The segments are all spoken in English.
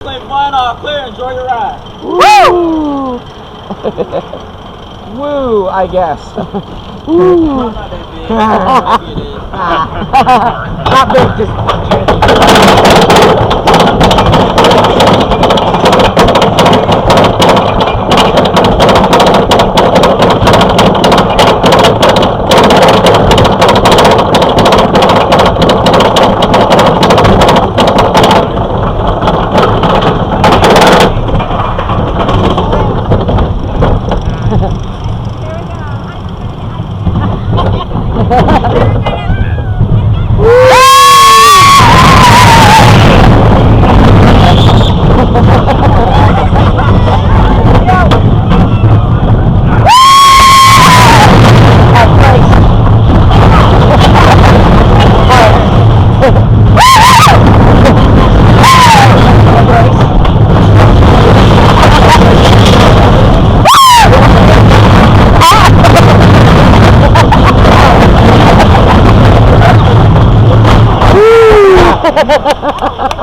Say flying off clear, enjoy your ride. Woo! Woo, I guess. Woo. Not that big. Maybe it is. Not big, just...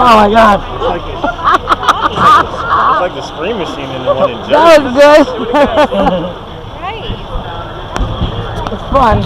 Oh my God! It's like the Scream Machine in the one in Jersey. That was good. Right. It's fun.